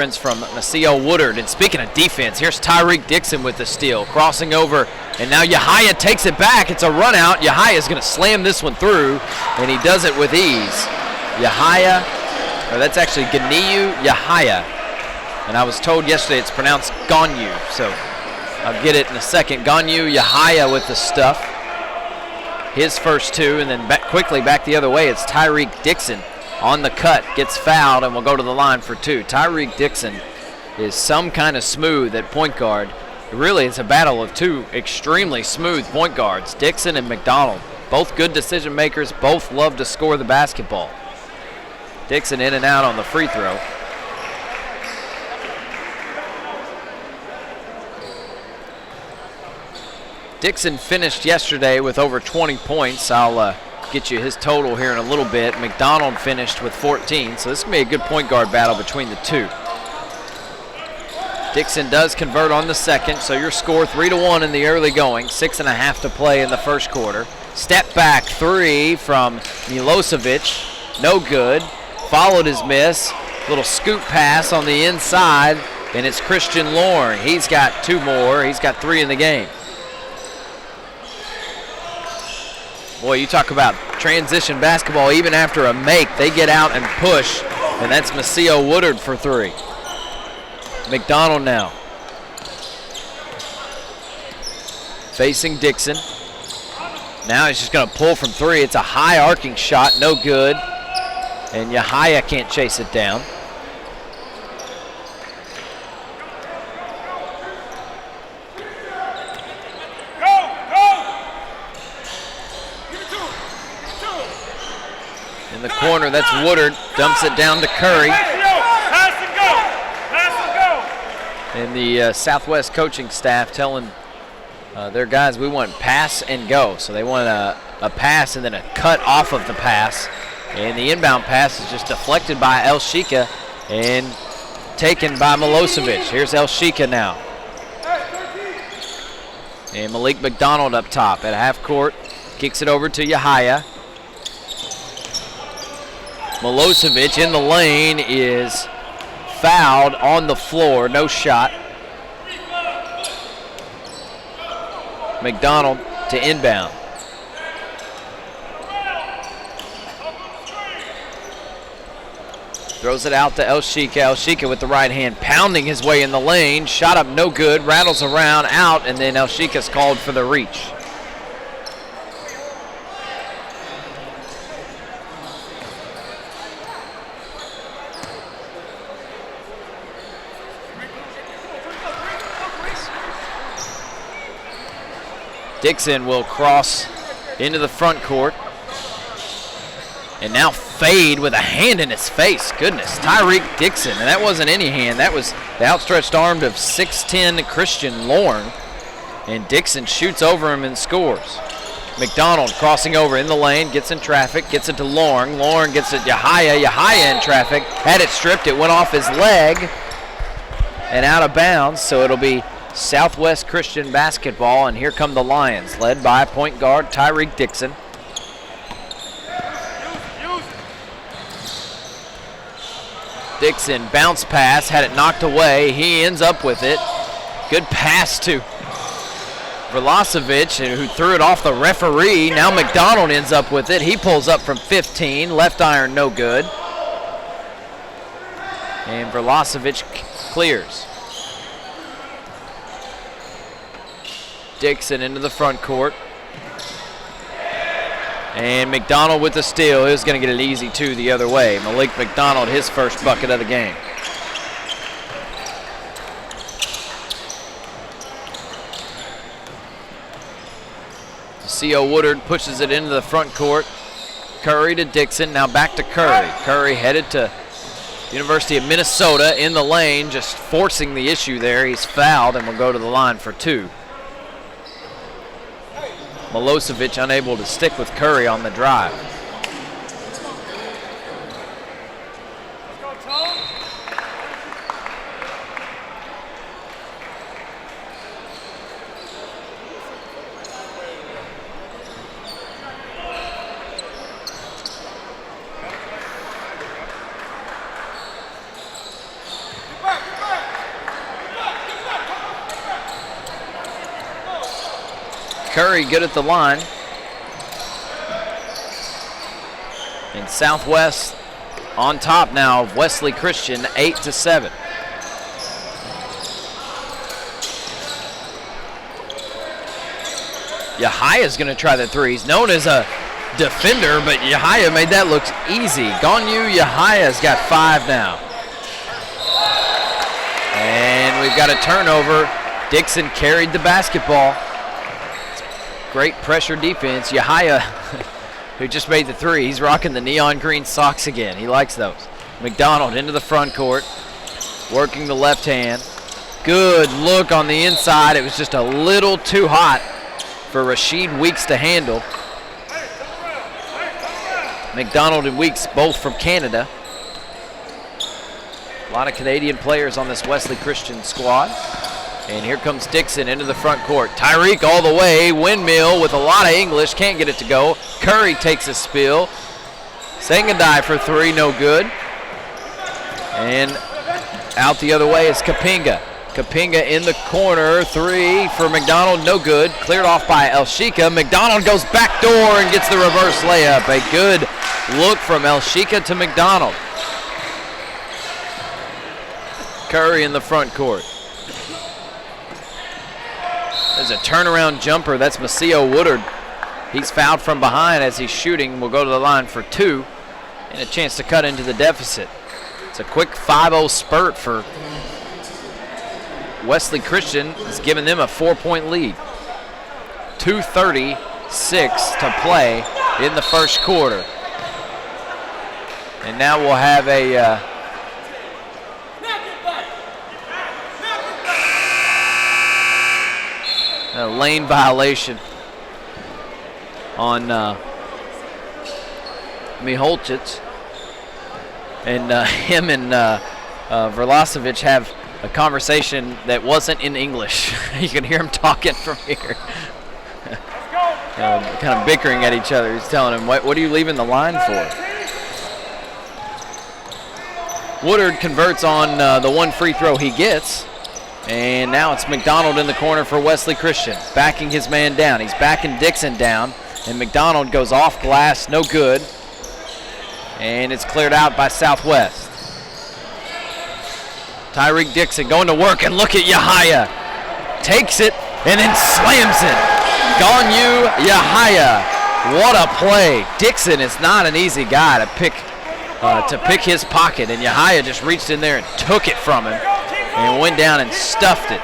From Maceo Woodard. And speaking of defense, here's Tyreek Dixon with the steal, crossing over, and now Yahaya takes it back. It's a run out. Yahaya is going to slam this one through, and he does it with ease. Yahaya, or that's actually Ganiyu Yahaya, and I was told yesterday it's pronounced Ganyu, so I'll get it in a second. Ganyu Yahaya with the stuff. His first two, and then quickly back the other way. It's Tyreek Dixon on the cut, gets fouled, and will go to the line for two. Tyreek Dixon is some kind of smooth at point guard. Really, it's a battle of two extremely smooth point guards, Dixon and McDonald. Both good decision makers, both love to score the basketball. Dixon in and out on the free throw. Dixon finished yesterday with over 20 points. I'll get you his total here in a little bit. McDonald finished with 14, so this can be a good point guard battle between the two. Dixon does convert on the second, so your score 3-1 in the early going. 6.5 to play in the first quarter. Step back three from Milosevic, no good. Followed his miss, little scoop pass on the inside, and it's Christian Loring. He's got two more, he's got three in the game. Boy, you talk about transition basketball. Even after a make, they get out and push, and that's Maceo Woodard for three. McDonald now. Facing Dixon. Now he's just going to pull from three. It's a high arcing shot, no good. And Yahaya can't chase it down. In the corner, that's Woodard, dumps it down to Curry. Pass and go! Pass and go! And the Southwest coaching staff telling their guys, we want pass and go. So they want a pass and then a cut off of the pass. And the inbound pass is just deflected by El Shika and taken by Milosevic. Here's El Shika now. And Malik McDonald up top at half court. Kicks it over to Yahaya. Milosevic in the lane is fouled on the floor. No shot. McDonald to inbound. Throws it out to El Shika. El Shika with the right hand, pounding his way in the lane. Shot up no good, rattles around, out, and then El Shika's called for the reach. Dixon will cross into the front court. And now Fade with a hand in his face. Goodness, Tyreek Dixon. And that wasn't any hand. That was the outstretched arm of 6'10" Christian Loring. And Dixon shoots over him and scores. McDonald crossing over in the lane, gets in traffic, gets it to Loring. Loring gets it to Yahaya. Yahaya in traffic. Had it stripped. It went off his leg and out of bounds. So it'll be Southwest Christian basketball, and here come the Lions, led by point guard Tyreek Dixon. Dixon bounce pass, had it knocked away. He ends up with it. Good pass to Milosevic, who threw it off the referee. Now McDonald ends up with it. He pulls up from 15, left iron no good. And Milosevic clears. Dixon into the front court. And McDonald with the steal. He was going to get it easy, too, the other way. Malik McDonald, his first bucket of the game. C.O. Woodard pushes it into the front court. Curry to Dixon, now back to Curry. Curry headed to University of Minnesota in the lane, just forcing the issue there. He's fouled and will go to the line for two. Milosevic unable to stick with Curry on the drive. Curry good at the line. And Southwest on top now of Wesley Christian, 8-7. Yahaya's going to try the three. He's known as a defender, but Yahaya made that look easy. Gonyu Yahaya's got 5 now. And we've got a turnover. Dixon carried the basketball. Great pressure defense. Yahaya, who just made the three, he's rocking the neon green socks again. He likes those. McDonald into the front court, working the left hand. Good look on the inside. It was just a little too hot for Rasheed Weeks to handle. McDonald and Weeks both from Canada. A lot of Canadian players on this Wesley Christian squad. And here comes Dixon into the front court. Tyreek all the way, windmill with a lot of English, can't get it to go. Curry takes a spill. Sangadai for 3, no good. And out the other way is Kapinga. Kapinga in the corner, 3 for McDonald, no good. Cleared off by El Shika. McDonald goes back door and gets the reverse layup. A good look from El Shika to McDonald. Curry in the front court. There's a turnaround jumper. That's Maceo Woodard. He's fouled from behind as he's shooting. Will go to the line for 2 and a chance to cut into the deficit. It's a quick 5-0 spurt for Wesley Christian. Has given them a 4-point lead. 2:36 to play in the first quarter. And now we'll have a lane violation on Miholcic. And him and Verlasovic have a conversation that wasn't in English. You can hear him talking from here. Kind of bickering at each other. He's telling him, what are you leaving the line for? Woodard converts on the one free throw he gets. And now it's McDonald in the corner for Wesley Christian, backing his man down. He's backing Dixon down, and McDonald goes off glass, no good. And it's cleared out by Southwest. Tyreek Dixon going to work, and look at Yahaya. Takes it and then slams it. Gonyu Yahaya. What a play. Dixon is not an easy guy to pick his pocket, and Yahaya just reached in there and took it from him and went down and stuffed it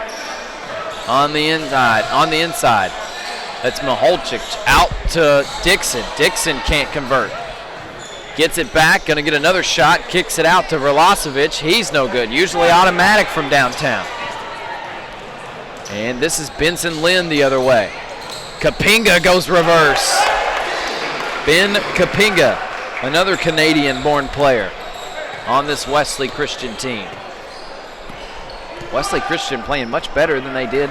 on the inside. That's Miholcic out to Dixon. Dixon can't convert. Gets it back, gonna get another shot, kicks it out to Verlasovic. He's no good, usually automatic from downtown. And this is Benson Lynn the other way. Kapinga goes reverse. Ben Kapinga, another Canadian-born player on this Wesley Christian team. Wesley Christian playing much better than they did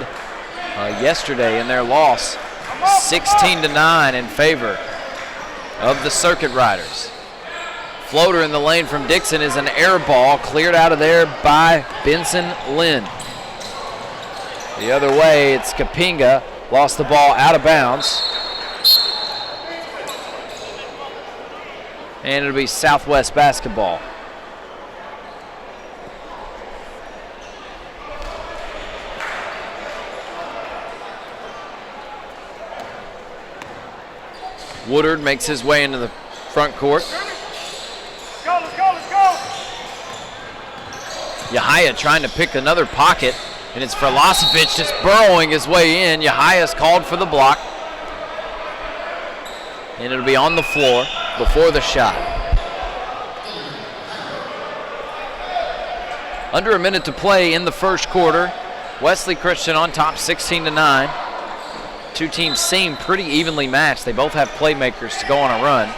yesterday in their loss, 16-9 in favor of the Circuit Riders. Floater in the lane from Dixon is an air ball, cleared out of there by Benson Lynn. The other way, it's Kapinga, lost the ball out of bounds. And it'll be Southwest basketball. Woodard makes his way into the front court. Let's go. Yahaya trying to pick another pocket, and it's Verlasovic just burrowing his way in. Yahaya's called for the block. And it'll be on the floor before the shot. Under a minute to play in the first quarter. Wesley Christian on top 16-9. Two teams seem pretty evenly matched. They both have playmakers to go on a run.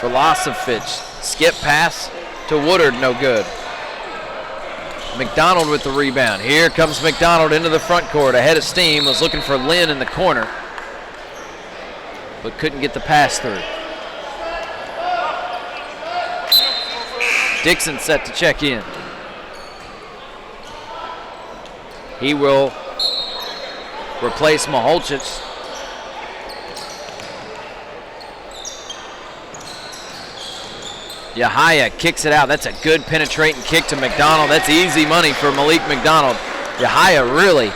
Verlasovic, skip pass to Woodard, no good. McDonald with the rebound. Here comes McDonald into the front court, ahead of steam, was looking for Lynn in the corner, but couldn't get the pass through. Dixon set to check in. He will replace Maholchich. Yahaya kicks it out. That's a good penetrating kick to McDonald. That's easy money for Malik McDonald. Yahaya really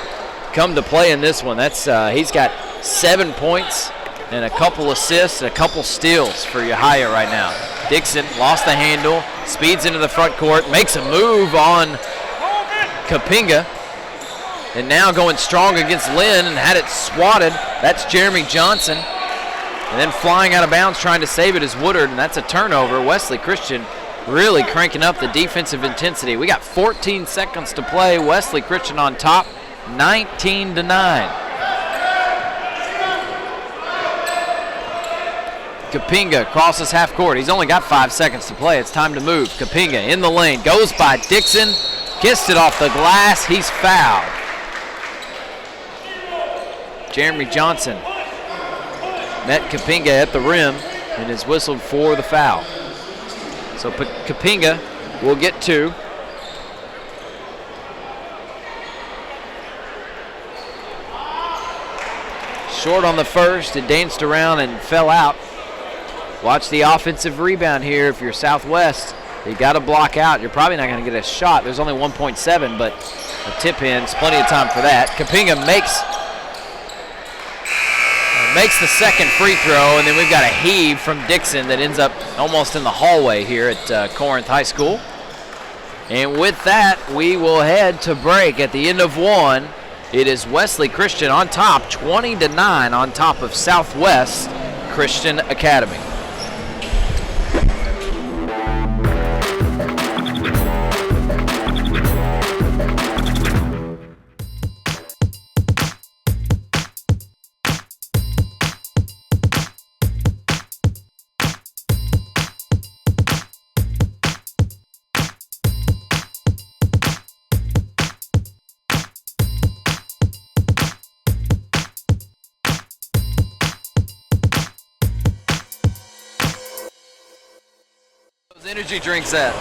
come to play in this one. That's he's got 7 points and a couple assists and a couple steals for Yahaya right now. Dixon lost the handle, speeds into the front court, makes a move on Kapinga, and now going strong against Lynn and had it swatted. That's Jeremy Johnson. And then flying out of bounds trying to save it is Woodard, and that's a turnover. Wesley Christian really cranking up the defensive intensity. We got 14 seconds to play. Wesley Christian on top, 19-9. Kapinga crosses half court. He's only got 5 seconds to play. It's time to move. Kapinga in the lane, goes by Dixon, kissed it off the glass. He's fouled. Jeremy Johnson met Kapinga at the rim and is whistled for the foul. So Kapinga will get 2. Short on the first, it danced around and fell out. Watch the offensive rebound here. If you're Southwest, you got to block out. You're probably not going to get a shot. There's only 1.7, but a tip in's plenty of time for that. Kapinga makes the second free throw, and then we've got a heave from Dixon that ends up almost in the hallway here at Corinth High School. And with that, we will head to break at the end of 1. It is Wesley Christian on top, 20-9 on top of Southwest Christian Academy. Energy drinks at.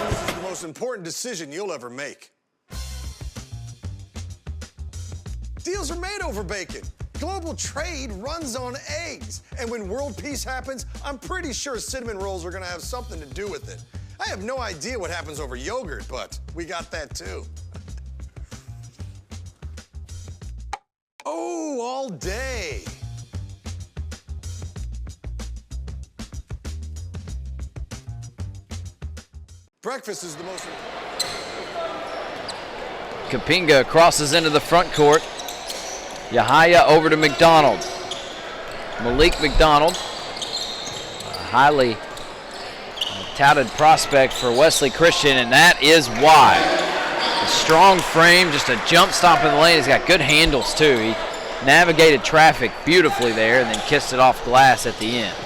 This is the most important decision you'll ever make. Deals are made over bacon. Global trade runs on eggs. And when world peace happens, I'm pretty sure cinnamon rolls are gonna have something to do with it. I have no idea what happens over yogurt, but we got that too. Oh, all day. Breakfast is the most important. Kapinga crosses into the front court. Yahaya over to McDonald. Malik McDonald, a highly touted prospect for Wesley Christian, and that is why. A strong frame, just a jump stop in the lane. He's got good handles too. He navigated traffic beautifully there and then kissed it off glass at the end.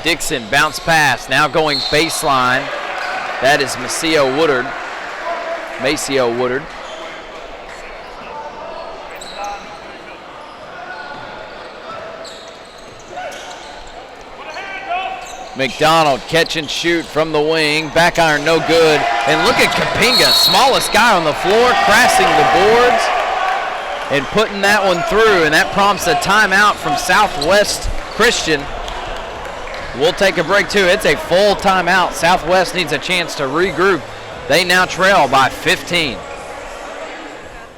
Dixon bounce pass, now going baseline. That is Maceo Woodard. McDonald catch and shoot from the wing. Back iron no good. And look at Kapinga, smallest guy on the floor, crashing the boards and putting that one through. And that prompts a timeout from Southwest Christian. We'll take a break too. It's a full timeout. Southwest needs a chance to regroup. They now trail by 15.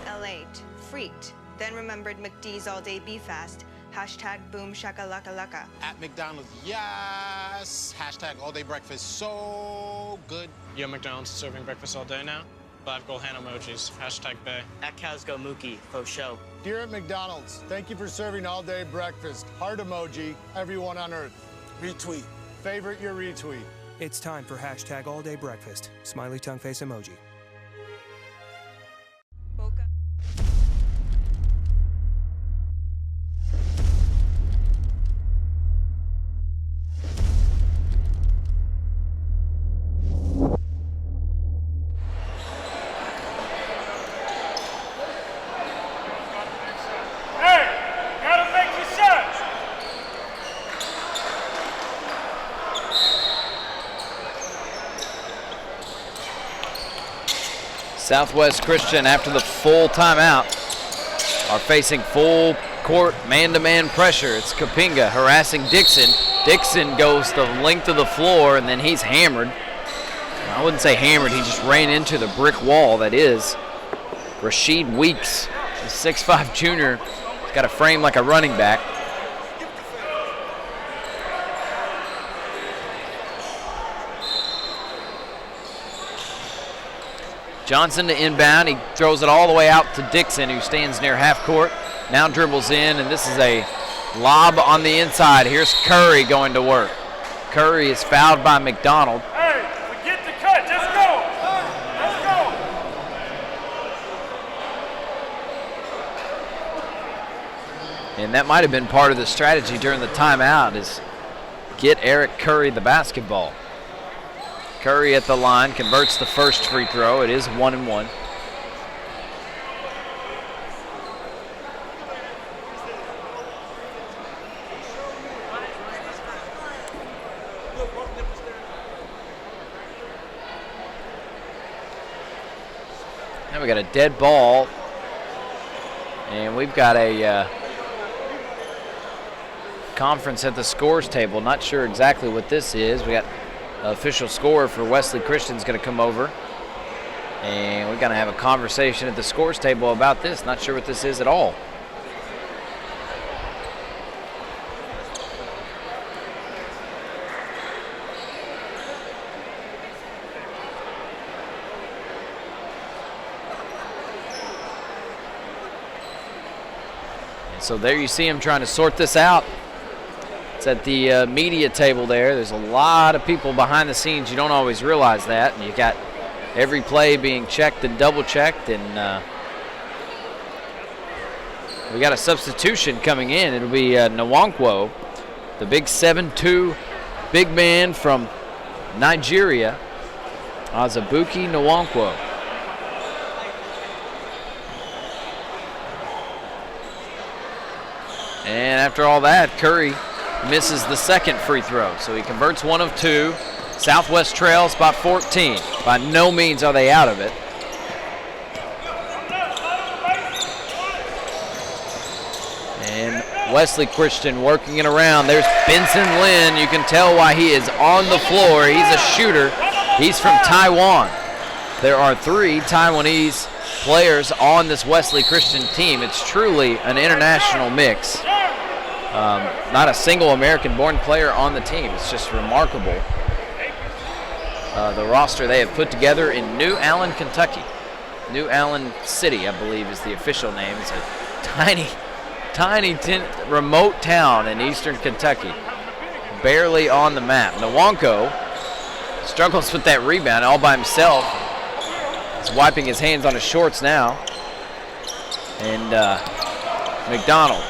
L8, freaked, then remembered McD's all day be fast. Hashtag boom shakalaka laka. At McDonald's, yes. Hashtag all day breakfast, so good. Yo, McDonald's serving breakfast all day now. 5 gold hand emojis. Hashtag Bay. At Cows Go Mookie, faux show. Dear at McDonald's, thank you for serving all day breakfast. Heart emoji, everyone on earth. Retweet. Favorite your retweet. It's time for hashtag all day breakfast. Smiley tongue face emoji. Boca. Hey, gotta make your shots. Southwest Christian, after the full timeout, are facing full court man-to-man pressure. It's Kapinga harassing Dixon. Dixon goes the length of the floor, and then he's hammered. I wouldn't say hammered, he just ran into the brick wall that is Rashid Weeks, the 6'5 junior. He's got a frame like a running back. Johnson to inbound. He throws it all the way out to Dixon, who stands near half court. Now dribbles in, and this is a lob on the inside. Here's Curry going to work. Curry is fouled by McDonald. Hey, forget the cut. Just go. Let's go. And that might have been part of the strategy during the timeout, is get Eric Curry the basketball. Curry at the line, converts the first free throw. It is 1-1. Now we got a dead ball, and we've got a conference at the scores table. Not sure exactly what this is. We got official scorer for Wesley Christian's going to come over, and we're going to have a conversation at the scores table about this. Not sure what this is at all. And so there you see him trying to sort this out. It's at the media table there. There's a lot of people behind the scenes. You don't always realize that. And you got every play being checked and double checked. And we got a substitution coming in. It'll be Nwankwo, the big 7'2" big man from Nigeria, Azubuike Nwankwo. And after all that, Curry misses the second free throw, so he converts one of two. Southwest trails by 14. By no means are they out of it. And Wesley Christian working it around. There's Benson Lin. You can tell why he is on the floor. He's a shooter. He's from Taiwan. There are 3 Taiwanese players on this Wesley Christian team. It's truly an international mix. Not a single American-born player on the team. It's just remarkable. The roster they have put together in New Allen, Kentucky. New Allen City, I believe, is the official name. It's a tiny remote town in eastern Kentucky. Barely on the map. Nwankwo struggles with that rebound all by himself. He's wiping his hands on his shorts now. And McDonald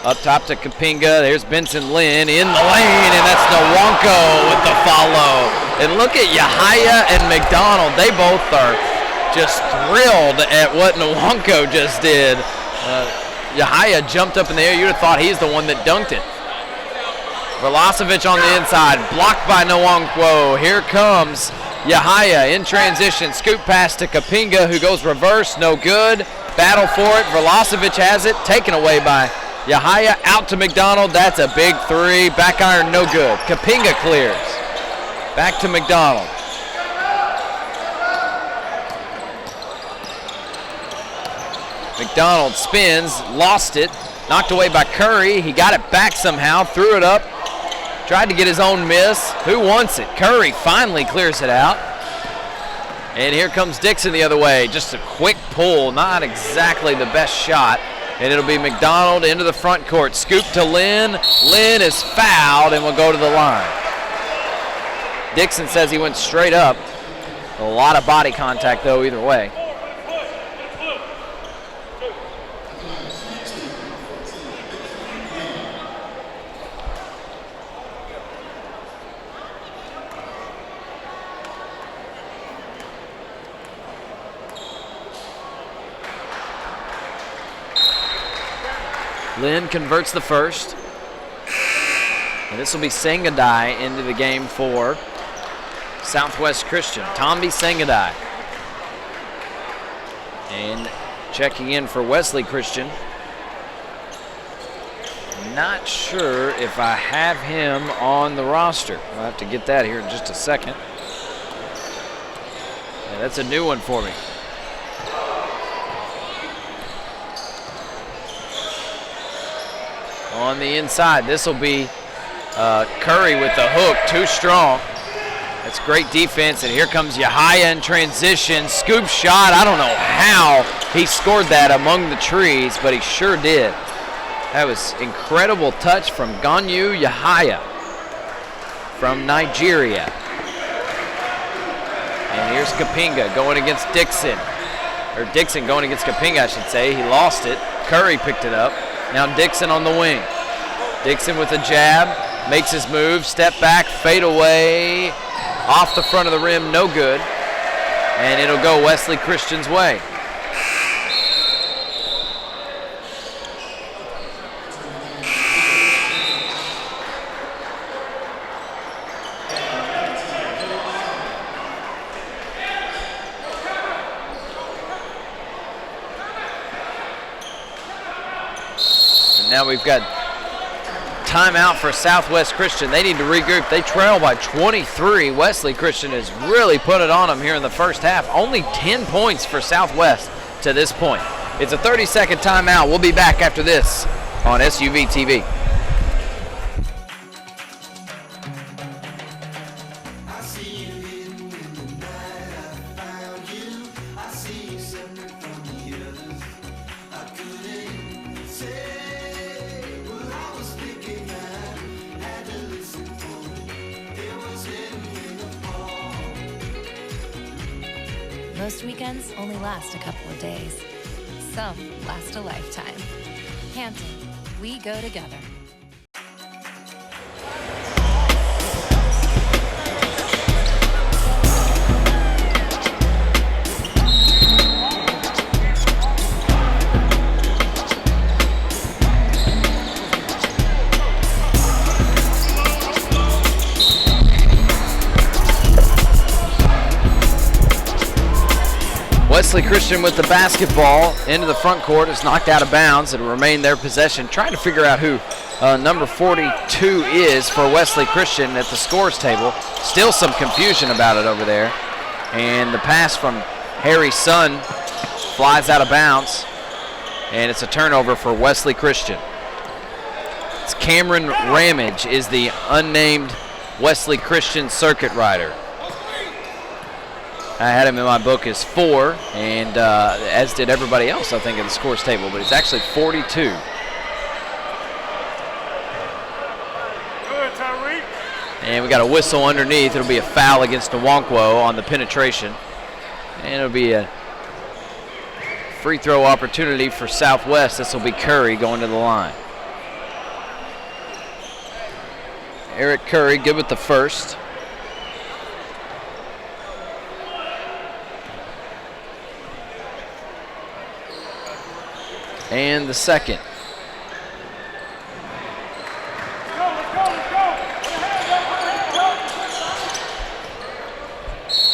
up top to Kapinga. There's Benson Lin in the lane, and that's Nwankwo with the follow. And look at Yahaya and McDonald. They both are just thrilled at what Nwankwo just did. Yahaya jumped up in the air. You'd have thought he's the one that dunked it. Velasovich on the inside, blocked by Nwankwo. Here comes Yahaya in transition. Scoop pass to Kapinga, who goes reverse, no good. Battle for it. Velasovich has it, taken away by Yahaya. Out to McDonald. That's a big 3. Back iron, no good. Kapinga clears. Back to McDonald. McDonald spins, lost it, knocked away by Curry. He got it back somehow, threw it up, tried to get his own miss. Who wants it? Curry finally clears it out. And here comes Dixon the other way. Just a quick pull, not exactly the best shot. And it'll be McDonald into the front court. Scoop to Lin. Lin is fouled and will go to the line. Dixon says he went straight up. A lot of body contact, though, either way. Lin converts the first. And this will be Sangadai into the game for Southwest Christian. Tombi Sangadai. And checking in for Wesley Christian. Not sure if I have him on the roster. I'll have to get that here in just a second. Yeah, that's a new one for me. On the inside, this will be Curry with the hook, too strong. That's great defense, and here comes Yahaya in transition. Scoop shot. I don't know how he scored that among the trees, but he sure did. That was incredible touch from Ganyu Yahaya from Nigeria. And here's Kapinga going against Dixon. Or Dixon going against Kapinga, I should say. He lost it. Curry picked it up. Now Dixon on the wing. Dixon with a jab. Makes his move. Step back. Fade away. Off the front of the rim. No good. And it'll go Wesley Christian's way. Now we've got timeout for Southwest Christian. They need to regroup. They trail by 23. Wesley Christian has really put it on them here in the first half. Only 10 points for Southwest to this point. It's a 30-second timeout. We'll be back after this on SUV TV. Most weekends only last a couple of days. Some last a lifetime. Hampton, we go together. Wesley Christian with the basketball into the front court. Is knocked out of bounds. It'll remain their possession. Trying to figure out who number 42 is for Wesley Christian at the scores table. Still some confusion about it over there. And the pass from Harry Sun flies out of bounds. And it's a turnover for Wesley Christian. It's Cameron Ramage is the unnamed Wesley Christian circuit rider. I had him in my book as 4, and as did everybody else, I think, in the scores table, but it's actually 42. Good, Tyreek. And we got a whistle underneath. It'll be a foul against Nwankwo on the penetration. And it'll be a free throw opportunity for Southwest. This will be Curry going to the line. Eric Curry, good with the first. And the second.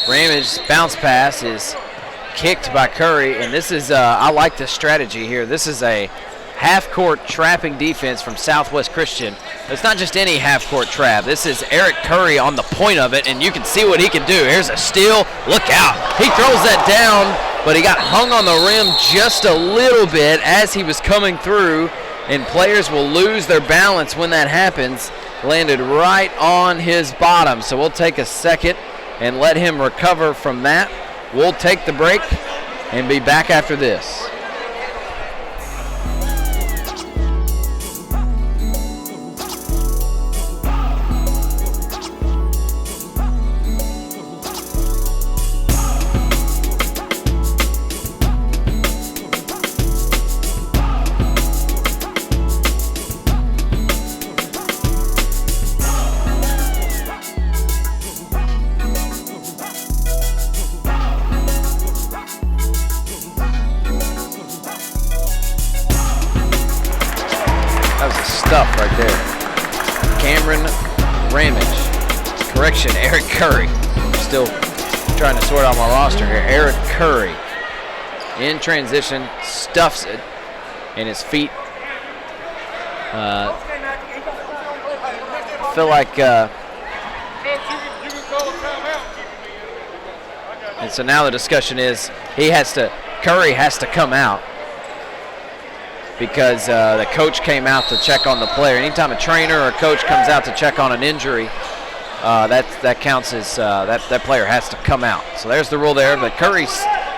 Ramage's bounce pass is kicked by Curry, and this is, I like this strategy here. This is a half-court trapping defense from Southwest Christian. It's not just any half-court trap. This is Eric Curry on the point of it, and you can see what he can do. Here's a steal. Look out. He throws that down, but he got hung on the rim just a little bit as he was coming through, and players will lose their balance when that happens. Landed right on his bottom, so we'll take a second and let him recover from that. We'll take the break and be back after this. Stuff right there. Cameron Ramage. Correction, Eric Curry. I'm still trying to sort out my roster here. Eric Curry in transition, stuffs it, and his feet feel like, and so now the discussion is Curry has to come out because the coach came out to check on the player. Anytime a trainer or a coach comes out to check on an injury, that counts as that player has to come out. So there's the rule there, but Curry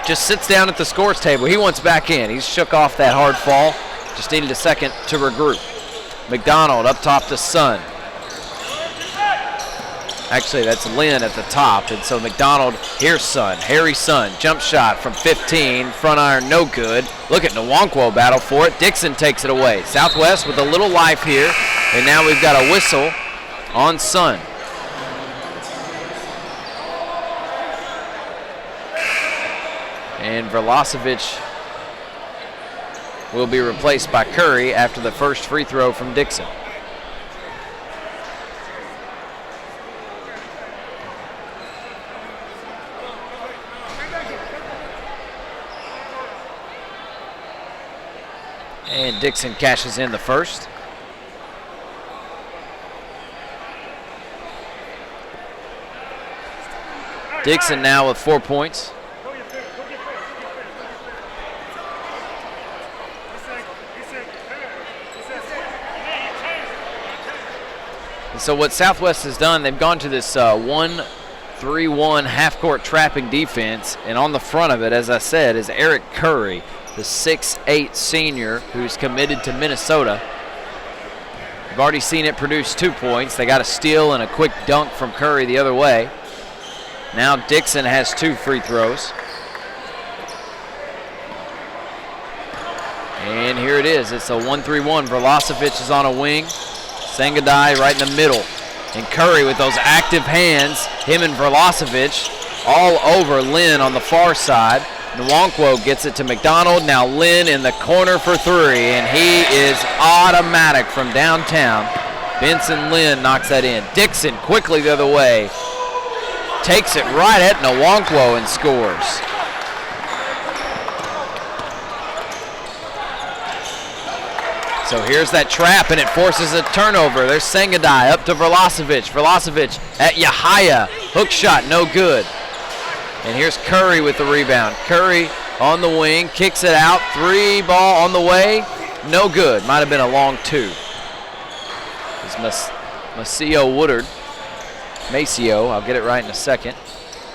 just sits down at the scores table. He wants back in. He's shook off that hard fall. Just needed a second to regroup. McDonald up top to Sun. Actually, that's Lynn at the top, and so McDonald, here's Sun, Harry Sun, jump shot from 15, front iron, no good. Look at Nwankwo battle for it. Dixon takes it away. Southwest with a little life here, and now we've got a whistle on Sun. And Verlasovic will be replaced by Curry after the first free throw from Dixon. And Dixon cashes in the first. Dixon now with 4 points. And so what Southwest has done, they've gone to this 1-3-1 half-court trapping defense, and on the front of it, as I said, is Eric Curry, the 6'8 senior who's committed to Minnesota. We've already seen it produce 2 points. They got a steal and a quick dunk from Curry the other way. Now Dixon has 2 free throws. And here it is. It's a 1-3-1. Verlasovic is on a wing. Sangadai right in the middle. And Curry with those active hands, him and Verlasovic all over Lynn on the far side. Nwankwo gets it to McDonald. Now Lynn in the corner for 3, and he is automatic from downtown. Benson Lynn knocks that in. Dixon quickly the other way. Takes it right at Nwankwo and scores. So here's that trap, and it forces a turnover. There's Sangadai up to Verlasovic. Verlasovic at Yahaya. Hook shot, no good. And here's Curry with the rebound. Curry on the wing, kicks it out. 3 ball on the way, no good. Might have been a long 2. It's Maceo Woodard. Maceo, I'll get it right in a second.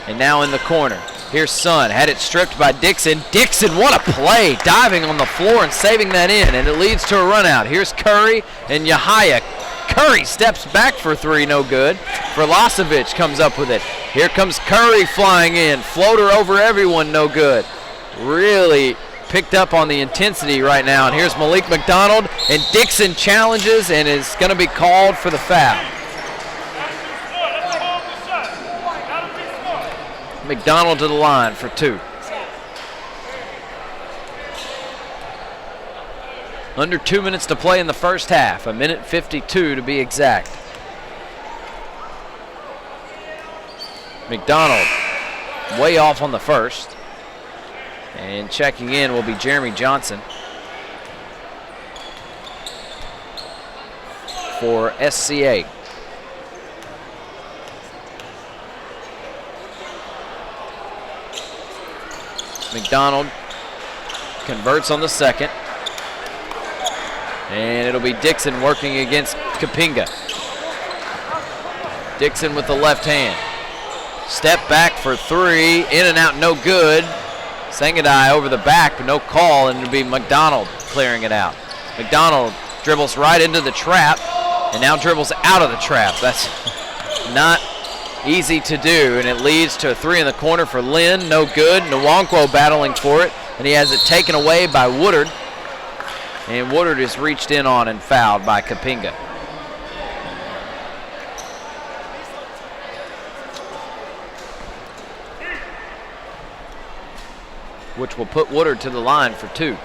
And now in the corner. Here's Sun, had it stripped by Dixon. Dixon, what a play, diving on the floor and saving that in, and it leads to a run out. Here's Curry and Yahaya. Curry steps back for 3, no good. Verlasovic comes up with it. Here comes Curry flying in. Floater over everyone, no good. Really picked up on the intensity right now. And here's Malik McDonald, and Dixon challenges and is going to be called for the foul. McDonald to the line for 2. Under 2 minutes to play in the first half, 1:52 to be exact. McDonald way off on the first. And checking in will be Jeremy Johnson for SCA. McDonald converts on the second. And it'll be Dixon working against Kapinga. Dixon with the left hand. Step back for 3, in and out, no good. Sangadai over the back, but no call, and it'll be McDonald clearing it out. McDonald dribbles right into the trap, and now dribbles out of the trap. That's not easy to do, and it leads to a 3 in the corner for Lynn, no good. Nwankwo battling for it, and he has it taken away by Woodard. And Woodard is reached in on and fouled by Kapinga. Which will put Woodard to the line for 2.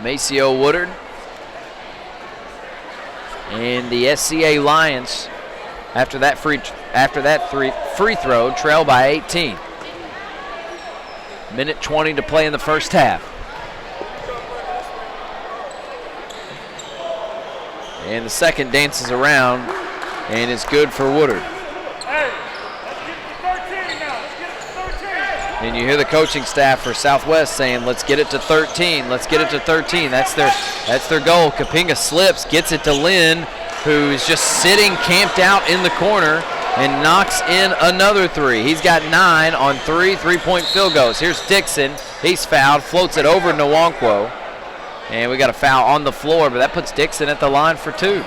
Maceo Woodard. And the SCA Lions, after that free throw, trail by 18. Minute 20 to play in the first half. And the second dances around and it's good for Woodard. Hey, let's get it to 13 now. Let's get it to 13. And you hear the coaching staff for Southwest saying, let's get it to 13. Let's get it to 13. That's their goal. Kapinga slips, gets it to Lynn, who's just sitting camped out in the corner, and knocks in another three. He's got 9 on 3 3-point field goals. Here's Dixon. He's fouled, floats it over Nwankwo. And we got a foul on the floor, but that puts Dixon at the line for 2.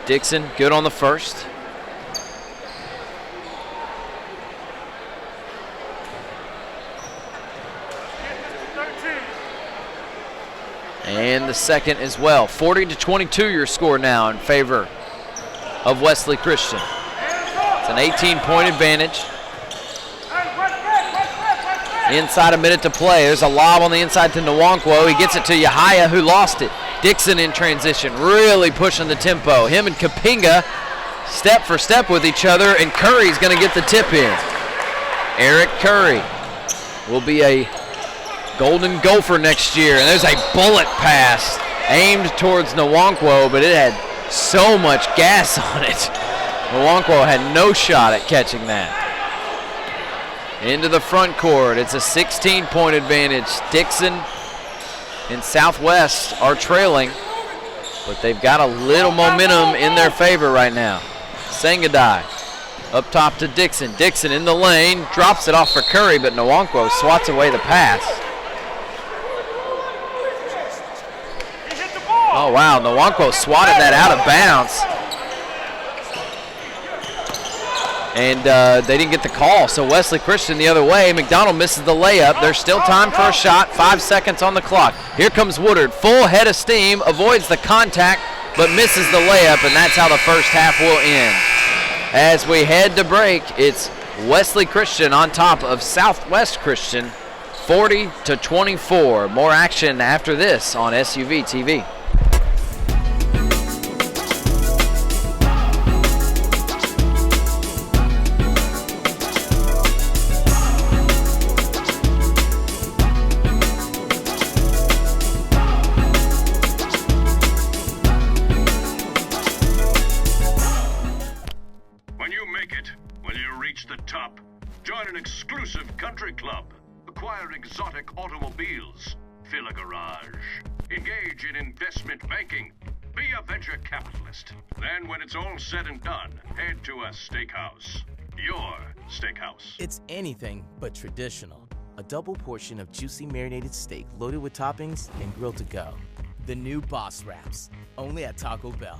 Dixon, good on the first. And the second as well. 40-22 your score now in favor of Wesley Christian. It's an 18-point advantage. Inside a minute to play. There's a lob on the inside to Nwankwo. He gets it to Yahaya, who lost it. Dixon in transition, really pushing the tempo. Him and Kapinga step for step with each other, and Curry's going to get the tip in. Eric Curry will be a Golden Gopher next year. And there's a bullet pass aimed towards Nwankwo, but it had so much gas on it. Nwankwo had no shot at catching that. Into the front court. It's a 16-point advantage. Dixon and Southwest are trailing, but they've got a little momentum in their favor right now. Sangadai up top to Dixon. Dixon in the lane, drops it off for Curry, but Nwankwo swats away the pass. Oh, wow, Nwankwo swatted that out of bounds. And they didn't get the call, so Wesley Christian the other way. McDonald misses the layup. There's still time for a shot, 5 seconds on the clock. Here comes Woodard, full head of steam, avoids the contact, but misses the layup, and that's how the first half will end. As we head to break, it's Wesley Christian on top of Southwest Christian, 40-24. More action after this on SUV TV. Acquire exotic automobiles. Fill a garage. Engage in investment banking. Be a venture capitalist. Then when it's all said and done, head to a steakhouse. Your steakhouse. It's anything but traditional. A double portion of juicy marinated steak loaded with toppings and grilled to go. The new Boss Wraps. Only at Taco Bell.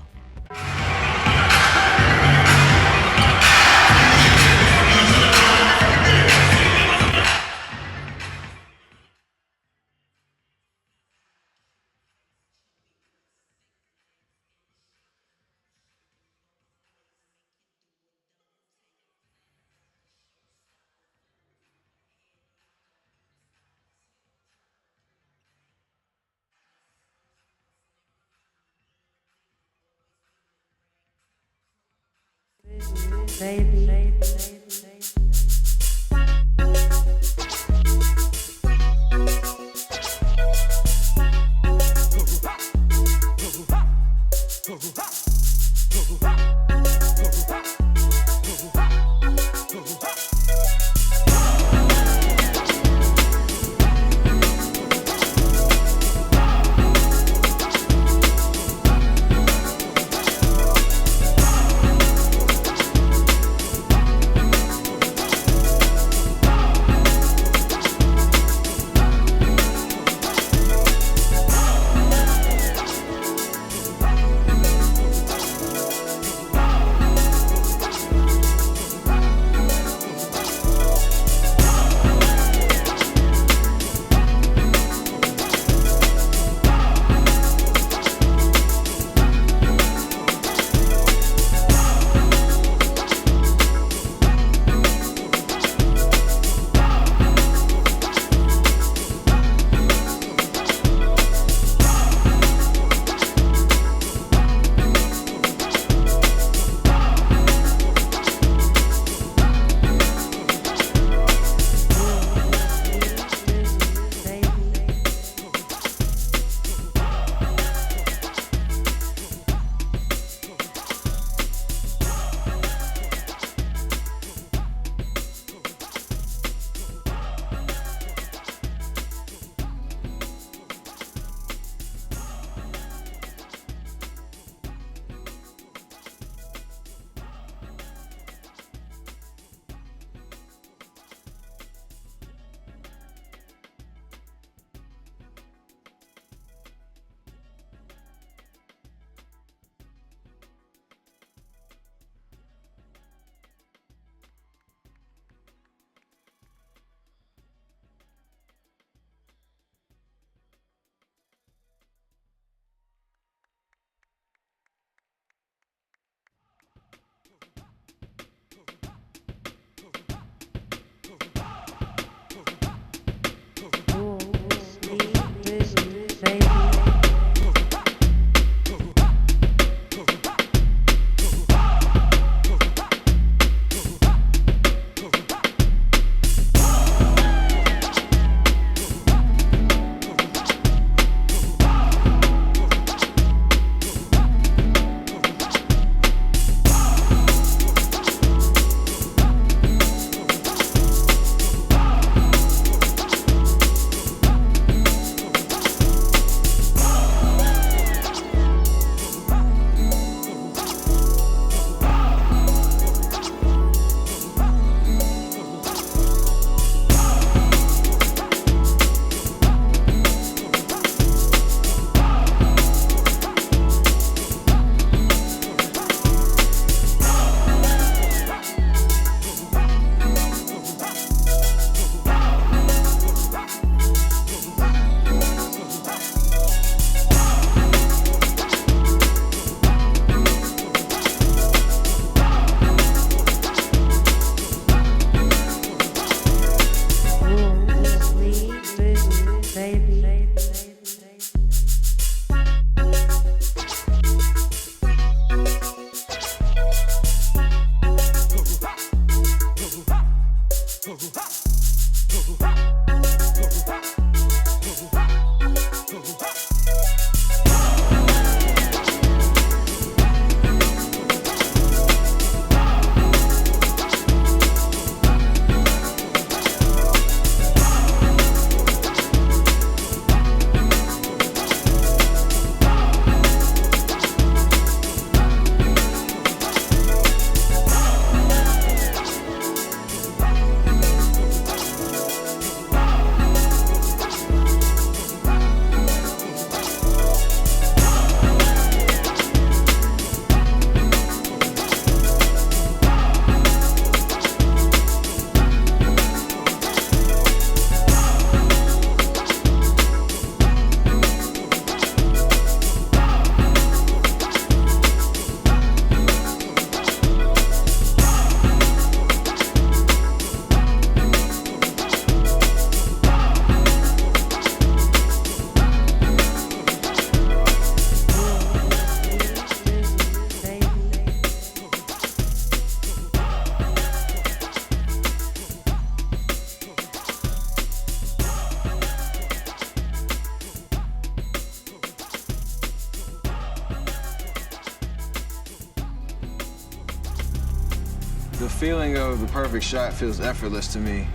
The feeling of the perfect shot feels effortless to me.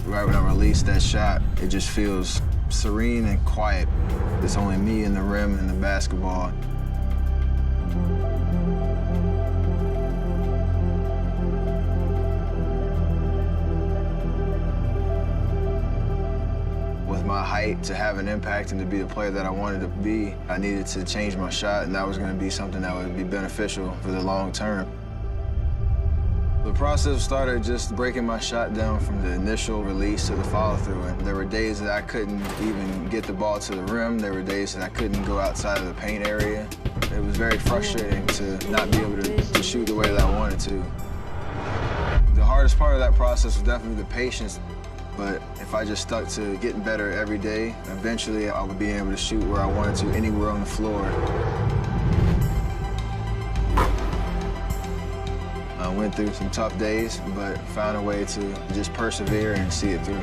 Right when I release that shot, it just feels serene and quiet. It's only me and the rim and the basketball. With my height, to have an impact and to be the player that I wanted to be, I needed to change my shot, and that was going to be something that would be beneficial for the long term. The process started just breaking my shot down from the initial release to the follow-through. And there were days that I couldn't even get the ball to the rim. There were days that I couldn't go outside of the paint area. It was very frustrating to not be able to shoot the way that I wanted to. The hardest part of that process was definitely the patience. But if I just stuck to getting better every day, eventually I would be able to shoot where I wanted to, anywhere on the floor. I went through some tough days, but found a way to just persevere and see it through.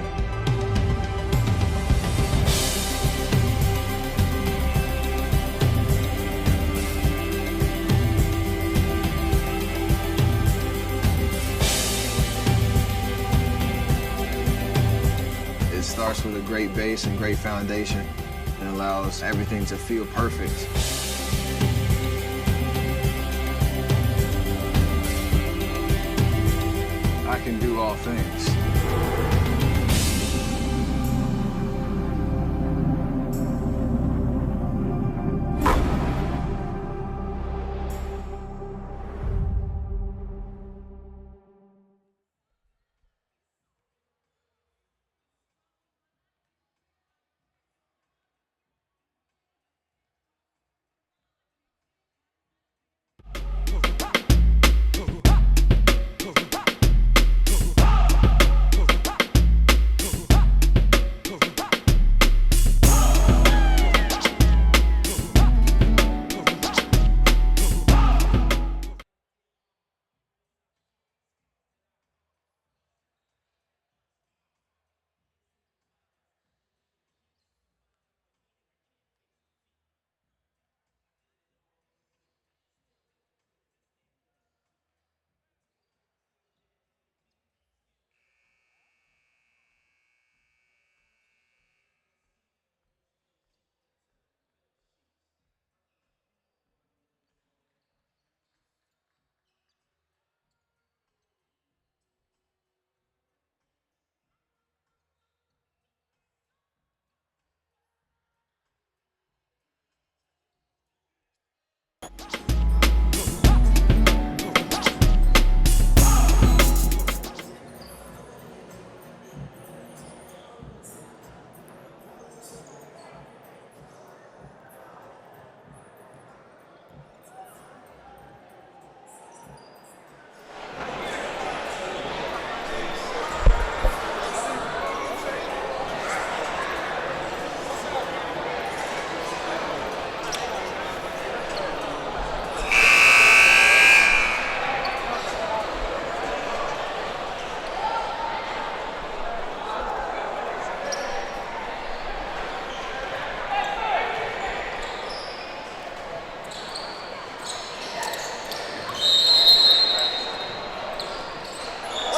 It starts with a great base and great foundation and allows everything to feel perfect. I can do all things.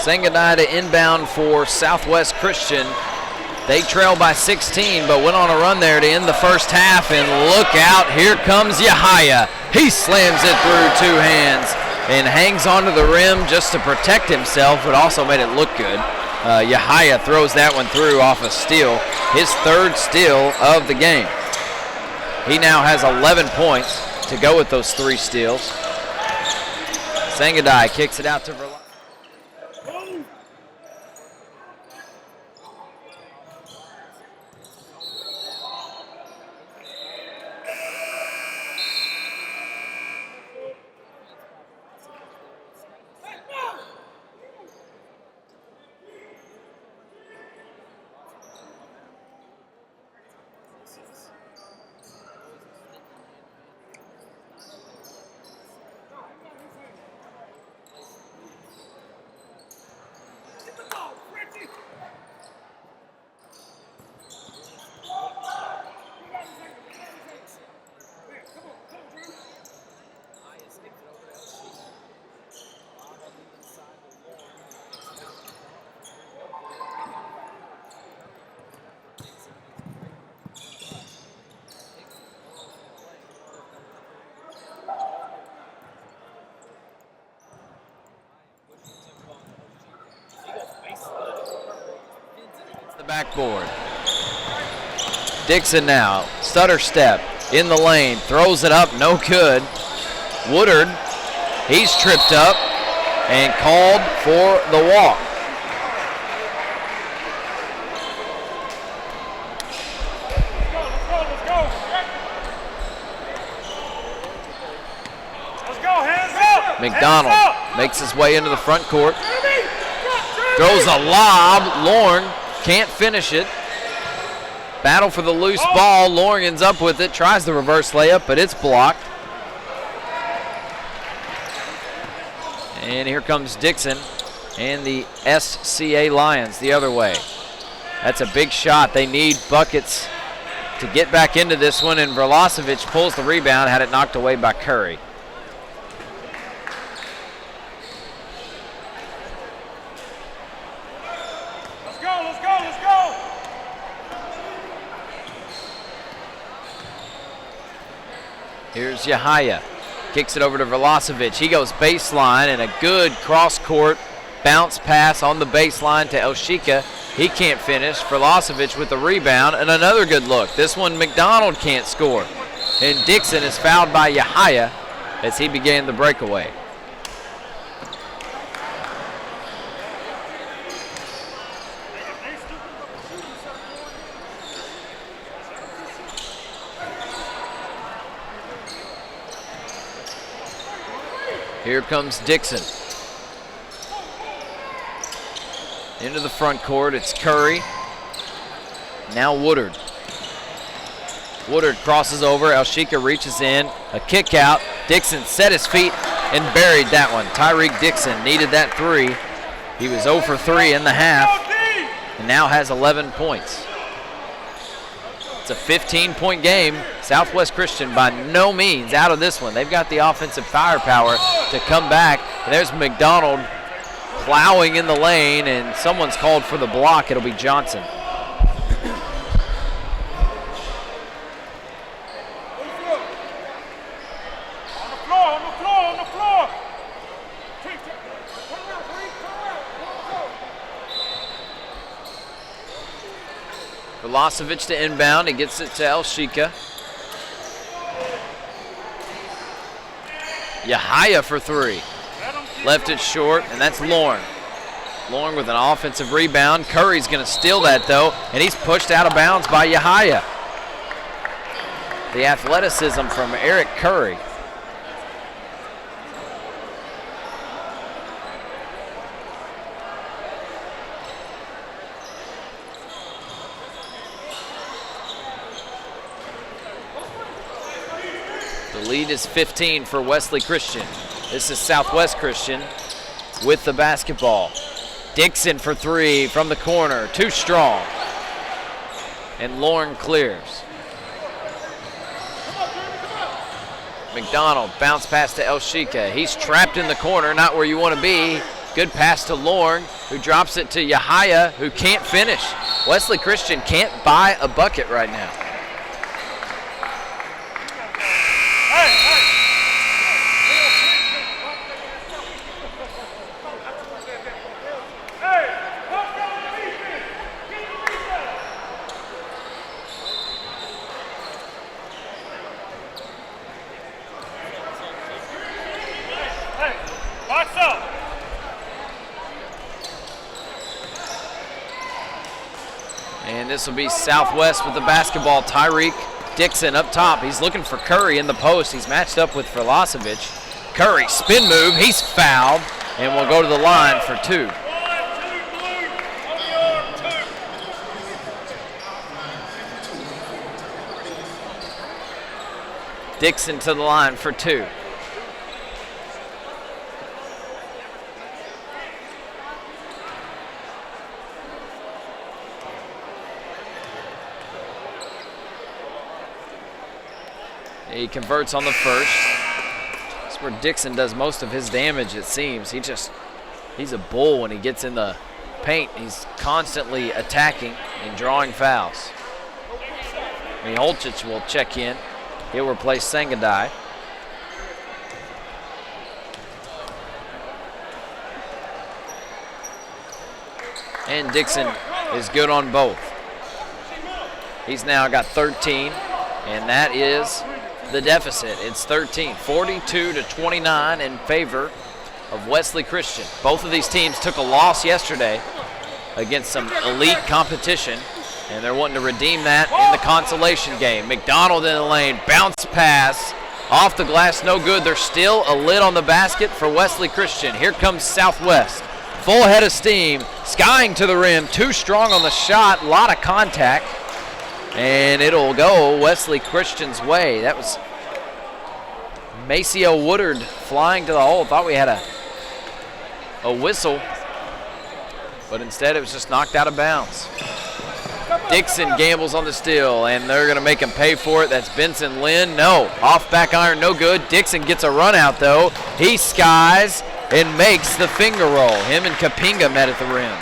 Sangadai to inbound for Southwest Christian. They trail by 16, but went on a run there to end the first half, and look out, here comes Yahaya. He slams it through two hands and hangs onto the rim just to protect himself, but also made it look good. Yahaya throws that one through off a steal, his third steal of the game. He now has 11 points to go with those 3 steals. Sangadai kicks it out to Verlaine. backboard. Dixon now, stutter step in the lane, throws it up, no good. Woodard, he's tripped up and called for the walk. McDonald makes his way into the front court. Throws a lob. Lorne can't finish it. Battle for the loose ball. Lorne ends up with it. Tries the reverse layup, but it's blocked. And here comes Dixon and the SCA Lions the other way. That's a big shot. They need buckets to get back into this one, and Vrlosevic pulls the rebound, had it knocked away by Curry. Here's Yahaya. Kicks it over to Vrlosevic. He goes baseline, and a good cross-court bounce pass on the baseline to Elshika. He can't finish. Vrlosevic with the rebound, and another good look. This one, McDonald can't score. And Dixon is fouled by Yahaya as he began the breakaway. Here comes Dixon. Into the front court, it's Curry. Now Woodard. Woodard crosses over, Elshika reaches in, a kick out. Dixon set his feet and buried that one. Tyreek Dixon needed that three. He was 0 for 3 in the half and now has 11 points. It's a 15-point game. Southwest Christian by no means out of this one. They've got the offensive firepower to come back. And there's McDonald plowing in the lane, and someone's called for the block. It'll be Johnson. On the floor. Vrlosevic to inbound. He gets it to Elshika. Yahaya for three. Left it short, and that's Lorne. Lorne with an offensive rebound. Curry's going to steal that, though, and he's pushed out of bounds by Yahaya. The athleticism from Eric Curry. The lead is 15 for Wesley Christian. This is Southwest Christian with the basketball. Dixon for three from the corner, too strong. And Lorne clears. McDonald bounce pass to Elshika. He's trapped in the corner, not where you want to be. Good pass to Lorne, who drops it to Yahaya, who can't finish. Wesley Christian can't buy a bucket right now. And this will be Southwest with the basketball. Tyreek Dixon up top. He's looking for Curry in the post. He's matched up with Vrlosevic. Curry, spin move. He's fouled and will go to the line for two. Dixon to the line for two. He converts on the first. That's where Dixon does most of his damage, it seems. He's a bull when he gets in the paint. He's constantly attacking and drawing fouls. Miholcic will check in. He'll replace Sangadai. And Dixon is good on both. He's now got 13, and that is the deficit. It's 13, 42-29 in favor of Wesley Christian. Both of these teams took a loss yesterday against some elite competition, and they're wanting to redeem that in the consolation game. McDonald in the lane, bounce pass, off the glass, no good. There's still a lid on the basket for Wesley Christian. Here comes Southwest. Full head of steam, skying to the rim, too strong on the shot, a lot of contact, and it'll go Wesley Christian's way. That was Maceo Woodard flying to the hole. Thought we had a whistle, but instead it was just knocked out of bounds. Dixon gambles on the steal, and they're going to make him pay for it. That's Benson Lynn. No, off back iron, no good. Dixon gets a run out, though. He skies and makes the finger roll. Him and Kapinga met at the rim.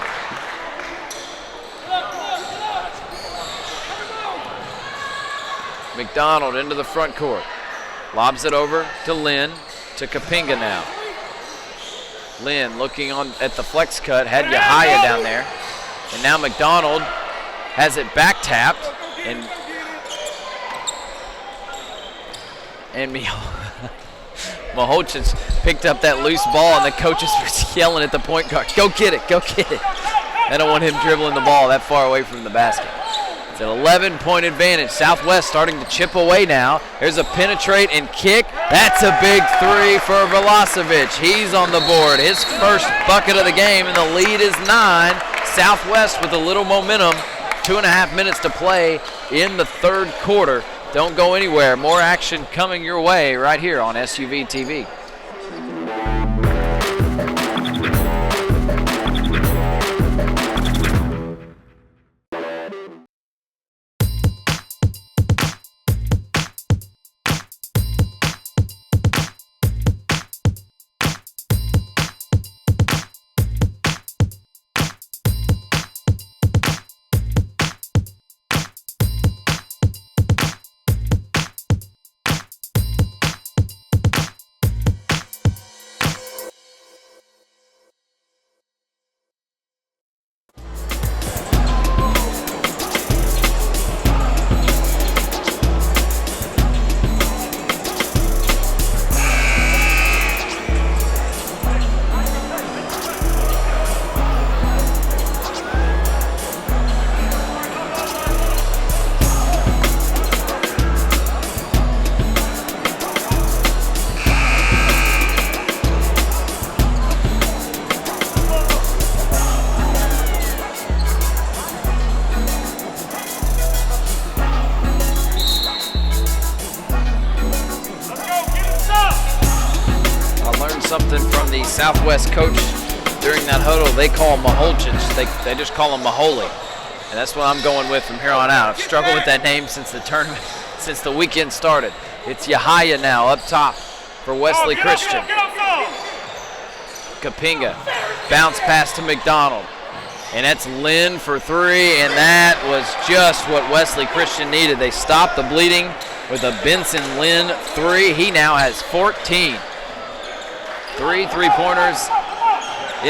McDonald into the front court. Lobs it over to Lynn, to Kapinga now. Lynn looking on at the flex cut, had Yahaya down there. And now McDonald has it back tapped, and Mahochin picked up that loose ball, and the coaches were yelling at the point guard, go get it, go get it. They don't want him dribbling the ball that far away from the basket. It's an 11-point advantage. Southwest starting to chip away now. There's a penetrate and kick. That's a big three for Velocevic. He's on the board. His first bucket of the game, and the lead is 9. Southwest with a little momentum. 2.5 minutes to play in the third quarter. Don't go anywhere. More action coming your way right here on SUV TV. Something from the Southwest coach during that huddle. They call him Maholchich. They just call him Maholi. And that's what I'm going with from here on out. I've struggled with that name since the tournament, since the weekend started. It's Yahaya now up top for Wesley Christian. Kapinga, bounce pass to McDonald. And that's Lynn for three, and that was just what Wesley Christian needed. They stopped the bleeding with a Benson Lynn three. He now has 14. 3 3-pointers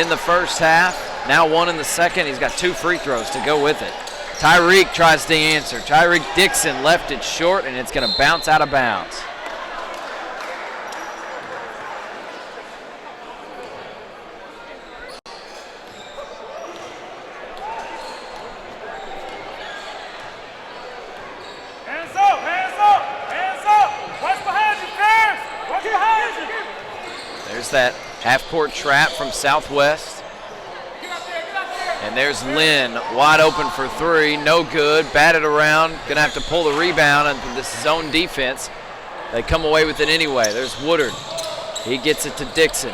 in the first half, now 1 in the second. He's got 2 free throws to go with it. Tyreek tries to answer. Tyreek Dixon left it short, and it's going to bounce out of bounds. Hands up, hands up, hands up. Watch behind you, Terrence. Watch behind you. There's that half-court trap from Southwest. And there's Lynn, wide open for three, no good, batted around, gonna have to pull the rebound into this zone defense. They come away with it anyway. There's Woodard, he gets it to Dixon.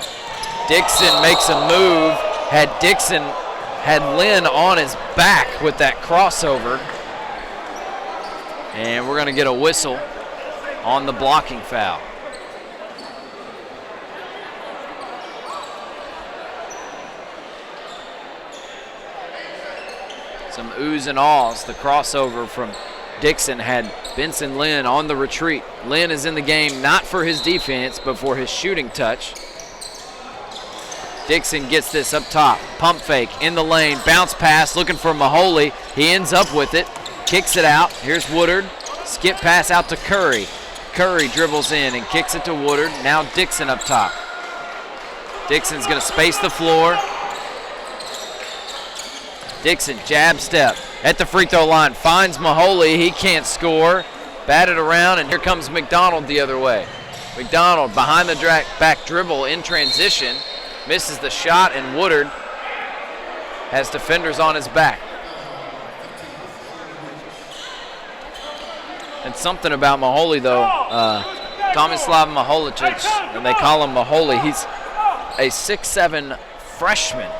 Dixon makes a move, had Lynn on his back with that crossover. And we're gonna get a whistle on the blocking foul. Some oohs and ahs. The crossover from Dixon had Benson Lynn on the retreat. Lynn is in the game not for his defense, but for his shooting touch. Dixon gets this up top. Pump fake in the lane. Bounce pass looking for Maholi. He ends up with it. Kicks it out. Here's Woodard. Skip pass out to Curry. Curry dribbles in and kicks it to Woodard. Now Dixon up top. Dixon's going to space the floor. Dixon, jab step at the free throw line. Finds Maholi. He can't score. Batted around, and here comes McDonald the other way. McDonald behind the back dribble in transition. Misses the shot, and Woodard has defenders on his back. And something about Maholi, though. Tomislav Maholičić, and they call him Maholi. He's a 6'7" freshman.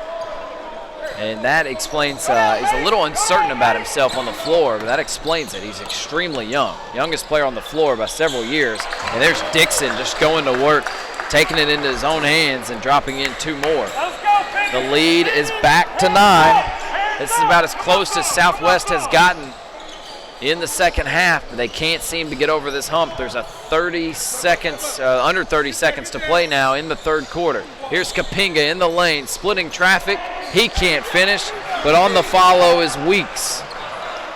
And that explains, he's a little uncertain about himself on the floor, but that explains it. He's extremely young. Youngest player on the floor by several years. And there's Dixon just going to work, taking it into his own hands and dropping in 2 more. The lead is back to 9. This is about as close as Southwest has gotten in the second half, but they can't seem to get over this hump. There's a 30 seconds, under 30 seconds to play now in the third quarter. Here's Kapinga in the lane, splitting traffic. He can't finish, but on the follow is Weeks.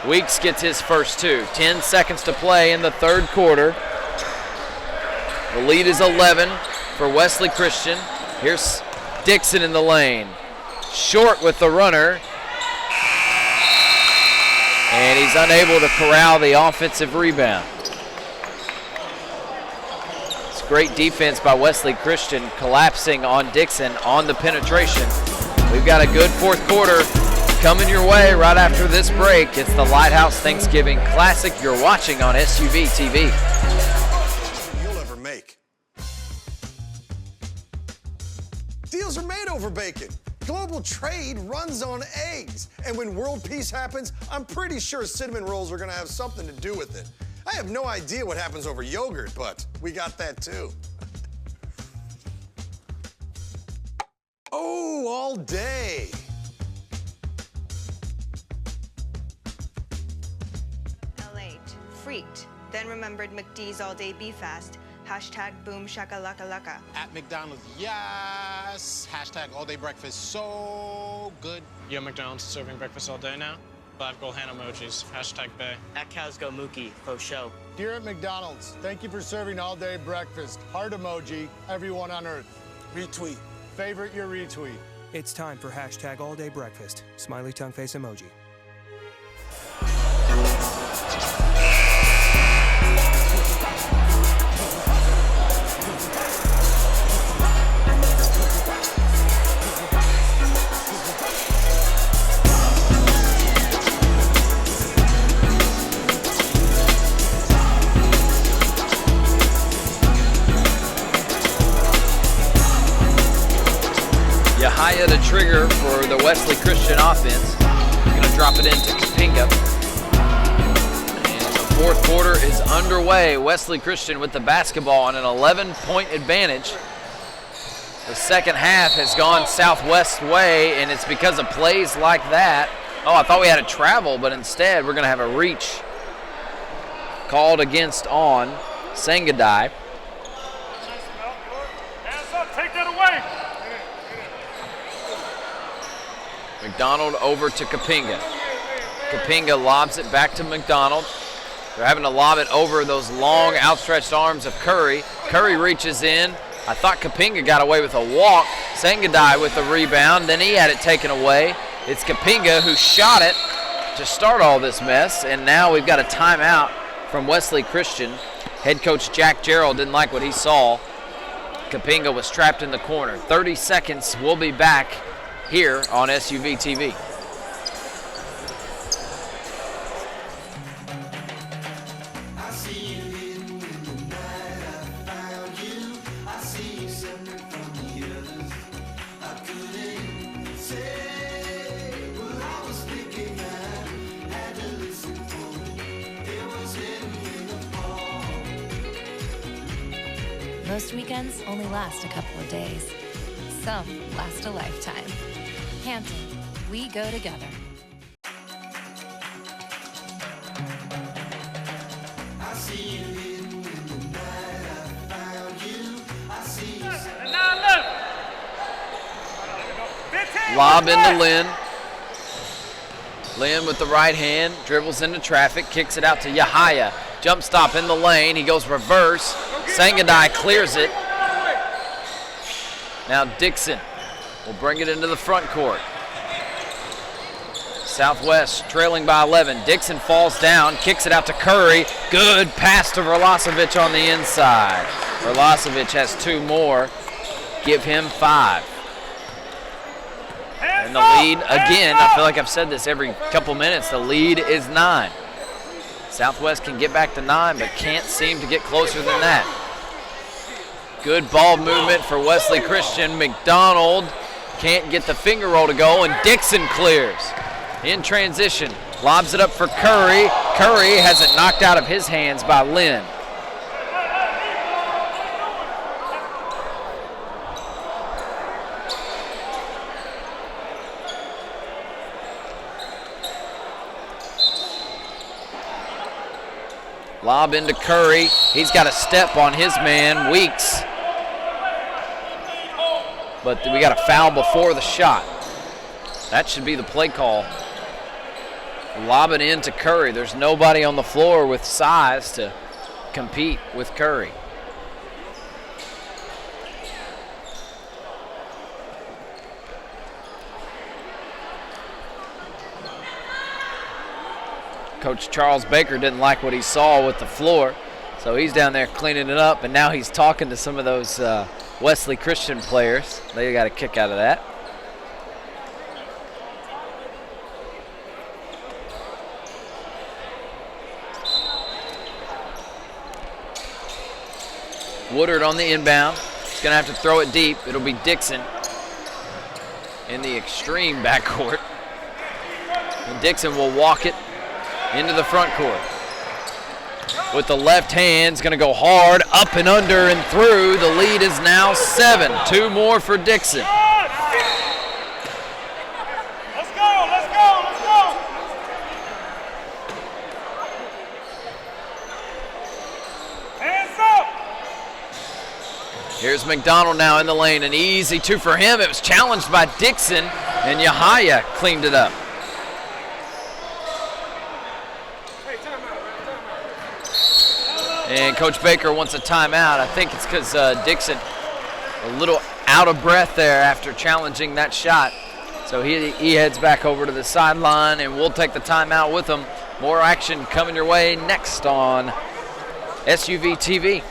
Weeks gets his first 2. 10 seconds to play in the third quarter. The lead is 11 for Wesley Christian. Here's Dixon in the lane. Short with the runner. And he's unable to corral the offensive rebound. It's great defense by Wesley Christian, collapsing on Dixon on the penetration. We've got a good fourth quarter coming your way right after this break. It's the Lighthouse Thanksgiving Classic you're watching on SUV TV. You'll ever make. Deals are made over bacon. Global trade runs on eggs. And when world peace happens, I'm pretty sure cinnamon rolls are gonna have something to do with it. I have no idea what happens over yogurt, but we got that too. Oh, all day. L8, freaked, then remembered McD's all day be fast. Hashtag boom shakalaka laka. At McDonald's, yes. Hashtag all day breakfast, so good. Yo, McDonald's serving breakfast all day now. 5 gold hand emojis. Hashtag Bay. At Cows Go Mookie, faux show. Dear at McDonald's, thank you for serving all day breakfast. Heart emoji, everyone on earth. Retweet. Favorite your retweet. It's time for hashtag all day breakfast. Smiley tongue face emoji. Yahaya to trigger for the Wesley Christian offense. Going to drop it into Kapinga. And the fourth quarter is underway. Wesley Christian with the basketball on an 11-point advantage. The second half has gone Southwest way, and it's because of plays like that. Oh, I thought we had a travel, but instead we're going to have a reach called against on Sangadai. Hands up, take that away. McDonald over to Kapinga. Kapinga lobs it back to McDonald. They're having to lob it over those long outstretched arms of Curry. Curry reaches in. I thought Kapinga got away with a walk. Sangadai with the rebound. Then he had it taken away. It's Kapinga who shot it to start all this mess. And now we've got a timeout from Wesley Christian. Head coach Jack Gerald didn't like what he saw. Kapinga was trapped in the corner. 30 seconds. We'll be back here on SUV TV. Most weekends only last a couple of days. Some last a lifetime. Hampton, we go together. Lob into Lynn. Lynn with the right hand, dribbles into traffic, kicks it out to Yahaya. Jump stop in the lane, he goes reverse. Sangadai clears it. Now Dixon will bring it into the front court. Southwest trailing by 11. Dixon falls down, kicks it out to Curry. Good pass to Vrlasovic on the inside. Vrlasovic has 2 more. Give him 5. And the lead, again, I feel like I've said this every couple minutes, the lead is 9. Southwest can get back to 9, but can't seem to get closer than that. Good ball movement for Wesley Christian. McDonald can't get the finger roll to go, and Dixon clears. In transition, lobs it up for Curry. Curry has it knocked out of his hands by Lynn. Lob into Curry. He's got a step on his man, Weeks. But we got a foul before the shot. That should be the play call. Lob it into Curry. There's nobody on the floor with size to compete with Curry. Coach Charles Baker didn't like what he saw with the floor, so he's down there cleaning it up, and now he's talking to some of those Wesley Christian players. They got a kick out of that. Woodard on the inbound. He's going to have to throw it deep. It'll be Dixon in the extreme backcourt. And Dixon will walk it into the front court. With the left hand, going to go hard, up and under and through. The lead is now 7. 2 more for Dixon. Let's go, let's go, let's go. Hands up. Here's McDonald now in the lane. An easy 2 for him. It was challenged by Dixon, and Yahaya cleaned it up. And Coach Baker wants a timeout. I think it's because Dixon a little out of breath there after challenging that shot. So he heads back over to the sideline, and we'll take the timeout with him. More action coming your way next on SUV TV.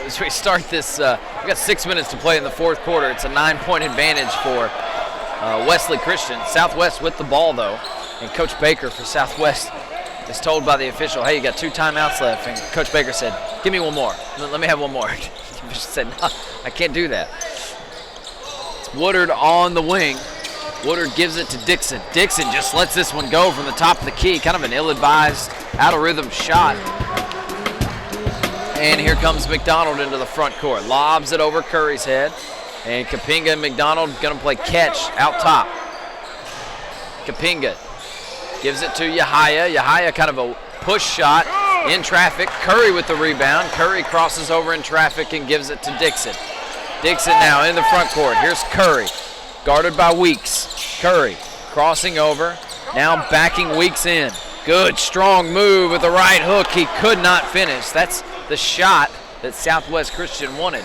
As we start this, we've got 6 minutes to play in the fourth quarter. It's a 9-point advantage for Wesley Christian. Southwest with the ball, though. And Coach Baker for Southwest is told by the official, hey, you got 2 timeouts left. And Coach Baker said, give me one more. Let me have one more. The official said, no, I can't do that. It's Woodard on the wing. Woodard gives it to Dixon. Dixon just lets this one go from the top of the key. Kind of an ill-advised, out-of-rhythm shot. And here comes McDonald into the front court. Lobs it over Curry's head. And Kapinga and McDonald going to play catch out top. Kapinga gives it to Yahaya. Yahaya kind of a push shot in traffic. Curry with the rebound. Curry crosses over in traffic and gives it to Dixon. Dixon now in the front court. Here's Curry, guarded by Weeks. Curry crossing over, now backing Weeks in. Good, strong move with the right hook. He could not finish. That's the shot that Southwest Christian wanted.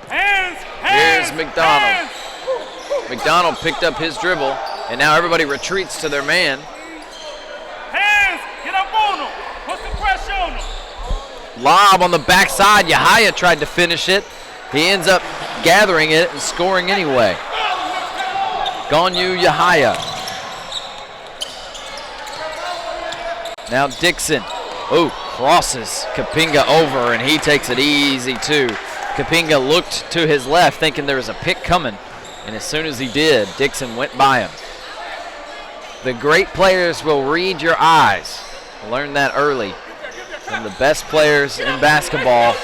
Here's McDonald. McDonald picked up his dribble, and now everybody retreats to their man. Hands, get up on him. Put the pressure on him. Lob on the backside. Yahaya tried to finish it. He ends up gathering it and scoring anyway. Gonyu Yahaya. Now Dixon. Oh, crosses Kapinga over, and he takes it easy too. Kapinga looked to his left thinking there was a pick coming, and as soon as he did, Dixon went by him. The great players will read your eyes. Learn that early. And the best players in basketball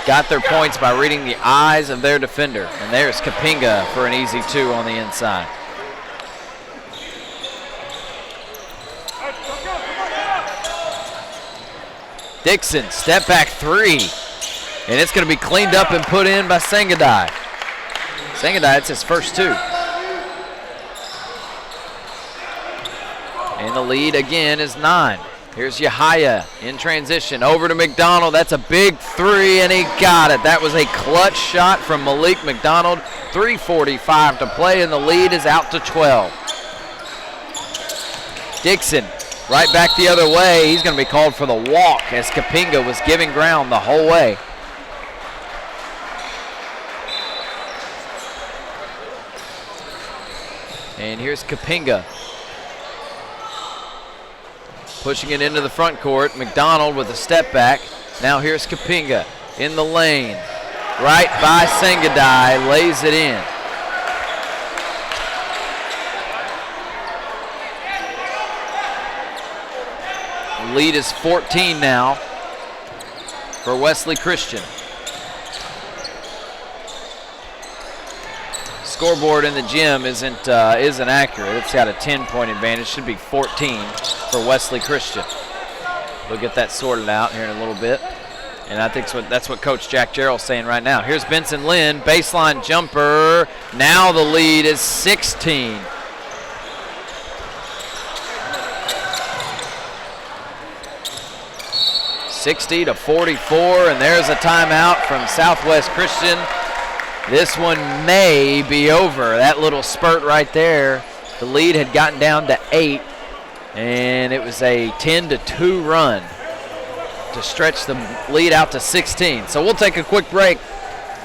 got their points by reading the eyes of their defender. And there's Kapinga for an easy 2 on the inside. Dixon, step back 3. And it's going to be cleaned up and put in by Sangadai. Sangadai, it's his first 2. And the lead again is 9. Here's Yahaya in transition over to McDonald. That's a big 3, and he got it. That was a clutch shot from Malik McDonald. 3:45 to play, and the lead is out to 12. Dixon right back the other way. He's going to be called for the walk as Kapinga was giving ground the whole way. And here's Kapinga. Pushing it into the front court. McDonald with a step back. Now here's Kapinga in the lane. Right by Sangadai, lays it in. The lead is 14 now for Wesley Christian. Scoreboard in the gym isn't accurate. It's got a 10-point advantage. Should be 14 for Wesley Christian. We'll get that sorted out here in a little bit. And I think that's what Coach Jack Jarrell's saying right now. Here's Benson Lynn, baseline jumper. Now the lead is 16. (60-44), and there's a timeout from Southwest Christian. This one may be over. That little spurt right there, the lead had gotten down to 8, and it was a 10-2 run to stretch the lead out to 16. So we'll take a quick break.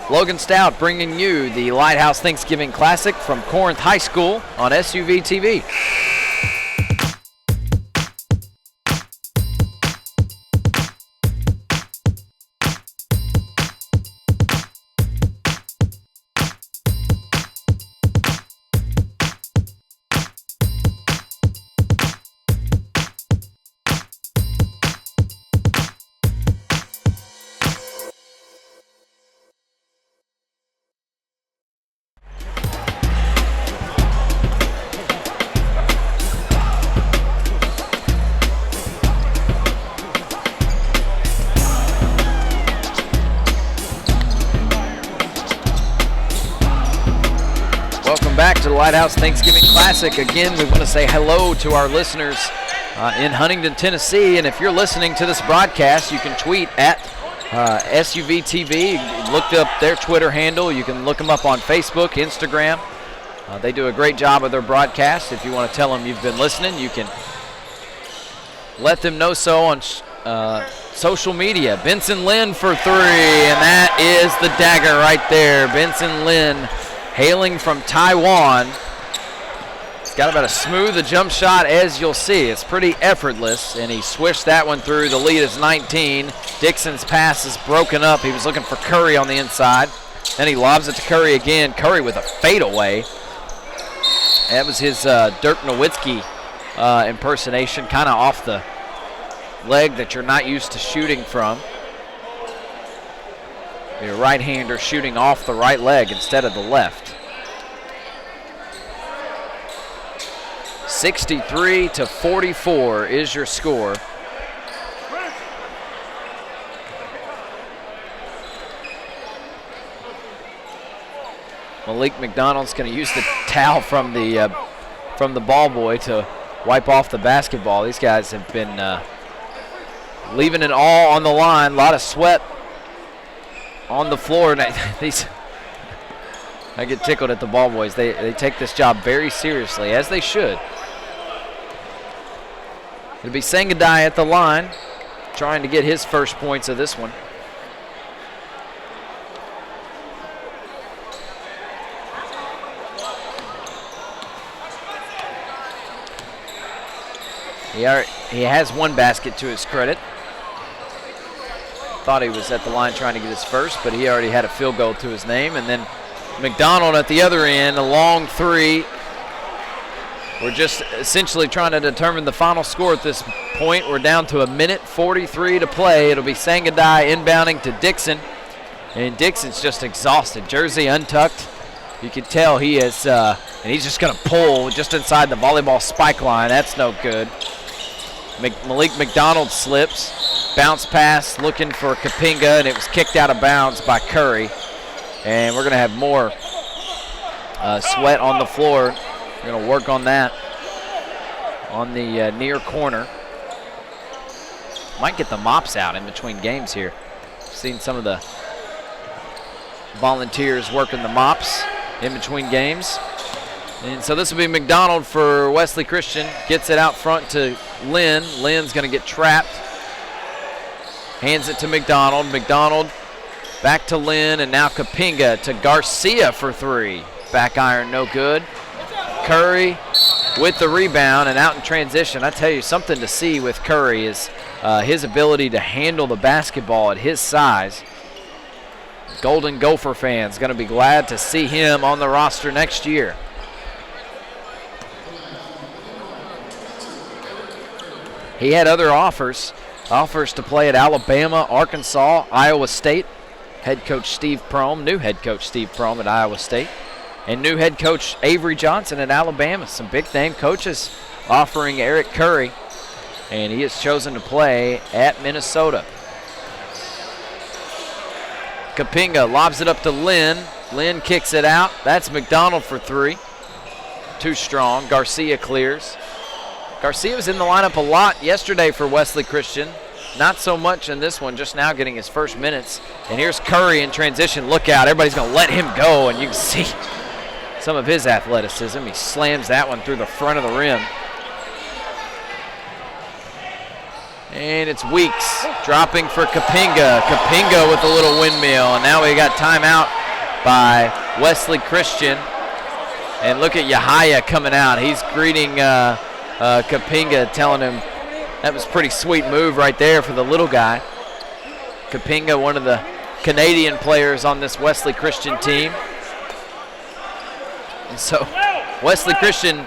Logan Stout bringing you the Lighthouse Thanksgiving Classic from Corinth High School on SUV TV. Back to the Lighthouse Thanksgiving Classic. Again, we want to say hello to our listeners in Huntington, Tennessee. And if you're listening to this broadcast, you can tweet at SUV TV. Look up their Twitter handle. You can look them up on Facebook, Instagram. They do a great job of their broadcast. If you want to tell them you've been listening, you can let them know so on social media. Benson Lynn for 3, and that is the dagger right there. Benson Lynn, hailing from Taiwan. He's got about as smooth a jump shot as you'll see. It's pretty effortless, and he swished that one through. The lead is 19. Dixon's pass is broken up. He was looking for Curry on the inside. Then he lobs it to Curry again. Curry with a fadeaway. That was his Dirk Nowitzki impersonation, kind of off the leg that you're not used to shooting from. Your right-hander shooting off the right leg instead of the left. 63-44 is your score. Malik McDonald's going to use the towel from the ball boy to wipe off the basketball. These guys have been leaving it all on the line. A lot of sweat on the floor. And I get tickled at the ball boys. They take this job very seriously, as they should. It'll be Sangadai at the line, trying to get his first points of this one. He has one basket to his credit. Thought he was at the line trying to get his first, but he already had a field goal to his name. And then McDonald at the other end, a long three. We're just essentially trying to determine the final score at this point. We're down to 1:43 to play. It'll be Sangadai inbounding to Dixon. And Dixon's just exhausted. Jersey untucked. You can tell he is, and he's just going to pull just inside the volleyball spike line. That's no good. Malik McDonald slips. Bounce pass looking for Kapinga, and it was kicked out of bounds by Curry. And we're going to have more sweat on the floor. We're going to work on that on the near corner. Might get the mops out in between games here. Seen some of the volunteers working the mops in between games. And so this will be McDonald for Wesley Christian. Gets it out front to Lynn. Lynn's going to get trapped. Hands it to McDonald. McDonald back to Lynn, and now Kapinga to Garcia for three. Back iron, no good. Curry with the rebound and out in transition. I tell you, something to see with Curry is his ability to handle the basketball at his size. Golden Gopher fans going to be glad to see him on the roster next year. He had other offers to play at Alabama, Arkansas, Iowa State. Head coach Steve Prohm, new head coach Steve Prohm at Iowa State, and new head coach Avery Johnson at Alabama. Some big-name coaches offering Eric Curry, and he has chosen to play at Minnesota. Kapinga lobs it up to Lynn. Lynn kicks it out. That's McDonald for three. Too strong. Garcia clears. Garcia was in the lineup a lot yesterday for Wesley Christian. Not so much in this one, just now getting his first minutes. And here's Curry in transition. Look out, everybody's going to let him go, and you can see some of his athleticism. He slams that one through the front of the rim. And it's Weeks dropping for Kapinga. Kapinga with a little windmill, and now we got timeout by Wesley Christian. And look at Yahaya coming out. He's greeting Kapinga, telling him that was a pretty sweet move right there for the little guy. Kapinga, one of the Canadian players on this Wesley Christian team. And so Wesley Christian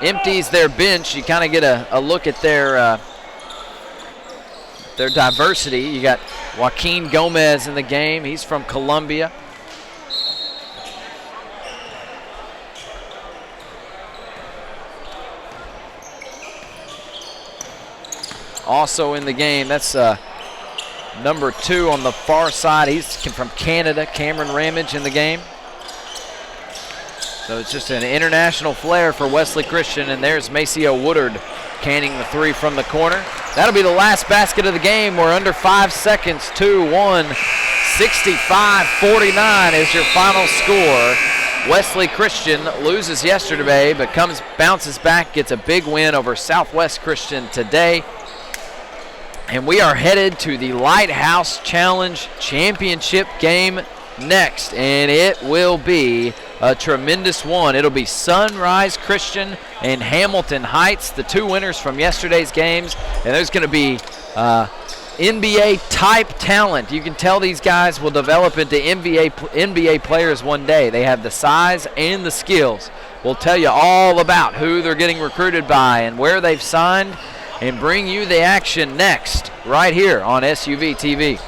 empties their bench. You kind of get a look at their diversity. You got Joaquin Gomez in the game. He's from Colombia. Also in the game, that's number 2 on the far side. He's from Canada, Cameron Ramage in the game. So it's just an international flair for Wesley Christian, and there's Maceo Woodard canning the three from the corner. That'll be the last basket of the game. We're under 5 seconds. 2-1, 65-49 is your final score. Wesley Christian loses yesterday, but bounces back, gets a big win over Southwest Christian today. And we are headed to the Lighthouse Challenge Championship game next, and it will be a tremendous one. It'll be Sunrise Christian and Hamilton Heights, the two winners from yesterday's games, and there's going to be NBA-type talent. You can tell these guys will develop into NBA players one day. They have the size and the skills. We'll tell you all about who they're getting recruited by and where they've signed, and bring you the action next right here on SUV TV.